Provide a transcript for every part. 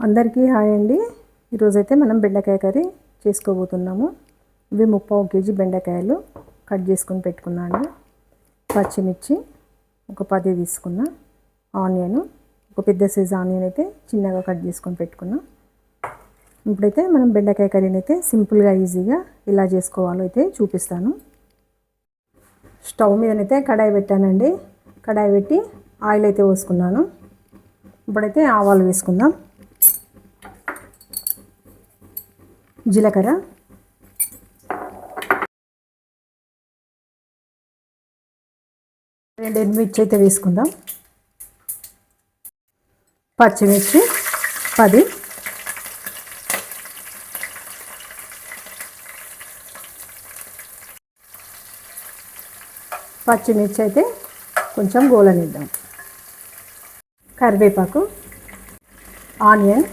అందరికీ హాయ్ అండి. ఈరోజైతే మనం బెండకాయ కర్రీ చేసుకోబోతున్నాము. ఇవి 3/4 కేజీ బెండకాయలు కట్ చేసుకొని పెట్టుకున్నాను. పచ్చిమిర్చి ఒక 10 తీసుకున్నా. ఆనియన్ ఒక పెద్ద సైజ్ ఆనియన్ అయితే చిన్నగా కట్ చేసుకొని పెట్టుకున్నా. ఇప్పుడైతే మనం బెండకాయ కర్రీని అయితే సింపుల్గా ఈజీగా ఎలా చేసుకోవాలో అయితే చూపిస్తాను. స్టవ్ మీదనైతే కడాయి పెట్టానండి. కడాయి పెట్టి ఆయిల్ అయితే పోసుకున్నాను. ఇప్పుడైతే ఆవాలు వేసుకుందాం. జీలకర్ర, రెండు ఎండుమిర్చి అయితే వేసుకుందాం. పచ్చిమిర్చి 10, పచ్చిమిర్చి అయితే కొంచెం గోలనిద్దాం. కరివేపాకు, ఆనియన్,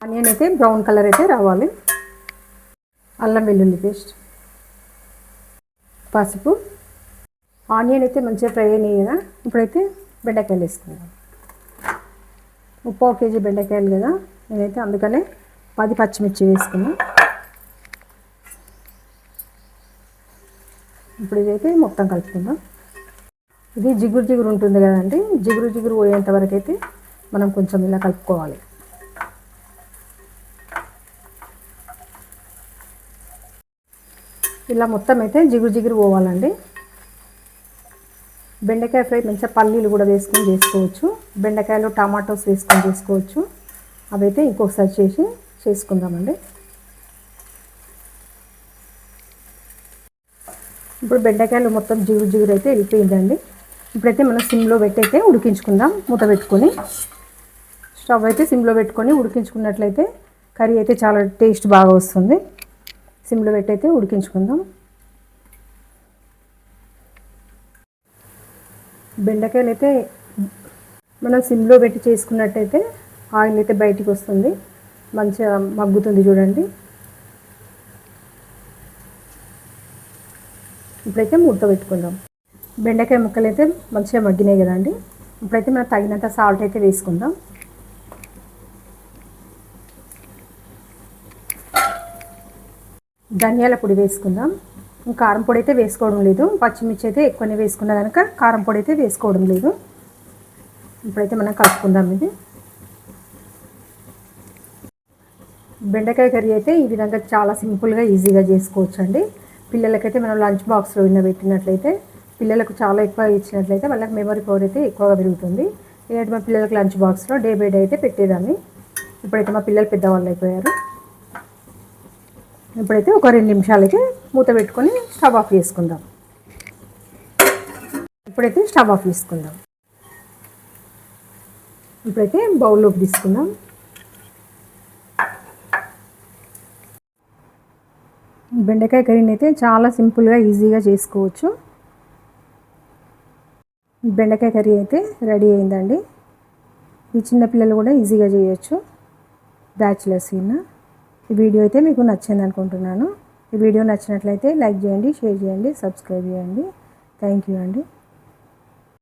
ఆనియన్ అయితే బ్రౌన్ కలర్ అయితే రావాలి. అల్లం వెల్లుల్లి పేస్ట్, పసుపు. ఆనియన్ అయితే మంచిగా ఫ్రై అయినాయి కదా. ఇప్పుడైతే బెండకాయలు వేసుకుందాం. 3/4 కేజీ బెండకాయలు కదా, నేనైతే అందుకనే 10 పచ్చిమిర్చి వేసుకున్నా. ఇప్పుడు ఇదైతే మొత్తం కలుపుకుందాం. ఇది జిగురు ఉంటుంది కదండి, జిగురు పోయేంత వరకు అయితే మనం కొంచెం ఇలా కలుపుకోవాలి. ఇలా మొత్తం అయితే జిగురు పోవాలండి. బెండకాయ ఫ్రై మంచిగా పల్లీలు కూడా వేసుకొని చేసుకోవచ్చు. బెండకాయలు టమాటోస్ వేసుకొని చేసుకోవచ్చు. అవైతే ఇంకొకసారి చేసుకుందామండి. ఇప్పుడు బెండకాయలు మొత్తం జిగురు అయితే వెళ్ళిపోయిందండి. ఇప్పుడైతే మనం సిమ్లో పెట్టి అయితే ఉడికించుకుందాం. మూత పెట్టుకొని స్టవ్ అయితే సిమ్లో పెట్టుకొని ఉడికించుకున్నట్లయితే కర్రీ అయితే చాలా టేస్ట్ బాగా వస్తుంది. సిమ్లో పెట్టి అయితే ఉడికించుకుందాం. బెండకాయలు అయితే మనం సిమ్లో పెట్టి చేసుకున్నట్టయితే ఆయిల్ అయితే బయటికి వస్తుంది, మంచిగా మగ్గుతుంది చూడండి. ఇప్పుడైతే మూత పెట్టుకుందాం. బెండకాయ ముక్కలు అయితే మంచిగా మగ్గినాయి కదండి. ఇప్పుడైతే మనం తగినంత సాల్ట్ అయితే వేసుకుందాం. ధనియాల పొడి వేసుకుందాం. కారం పొడి అయితే వేసుకోవడం లేదు. పచ్చిమిర్చి అయితే ఎక్కువనే వేసుకున్నా కనుక కారం పొడి అయితే వేసుకోవడం లేదు. ఇప్పుడైతే మనం కలుపుకుందాం. ఇది బెండకాయ కర్రీ అయితే ఈ విధంగా చాలా సింపుల్గా ఈజీగా చేసుకోవచ్చు అండి. పిల్లలకైతే మనం లంచ్ బాక్స్లో పెట్టినట్లయితే పిల్లలకు చాలా ఎక్కువ ఇచ్చినట్లయితే వాళ్ళకి మెమరీ పవర్ అయితే ఎక్కువగా పెరుగుతుంది. ఇలాంటి మా పిల్లలకు లంచ్ బాక్స్లో డే బై డే అయితే పెట్టేదాన్ని. ఇప్పుడైతే మా పిల్లలు పెద్దవాళ్ళు అయిపోయారు. ఇప్పుడైతే ఒక 2 నిమిషాలకి మూత పెట్టుకొని స్టవ్ ఆఫ్ చేసుకుందాం. ఇప్పుడైతే స్టవ్ ఆఫ్ చేసుకుందాం. ఇప్పుడైతే బౌల్లోకి తీసుకుందాం. బెండకాయ కర్రీని అయితే చాలా సింపుల్గా ఈజీగా చేసుకోవచ్చు. బెండకాయ కర్రీ అయితే రెడీ అయిందండి. ఈ చిన్నపిల్లలు కూడా ఈజీగా చేయొచ్చు. బ్యాచిలర్స్ అయినా ఈ వీడియో అయితే మీకు నచ్చింది అనుకుంటున్నాను. ఈ వీడియో నచ్చినట్లయితే లైక్ చేయండి, షేర్ చేయండి, సబ్స్క్రైబ్ చేయండి. థ్యాంక్ యూ అండి.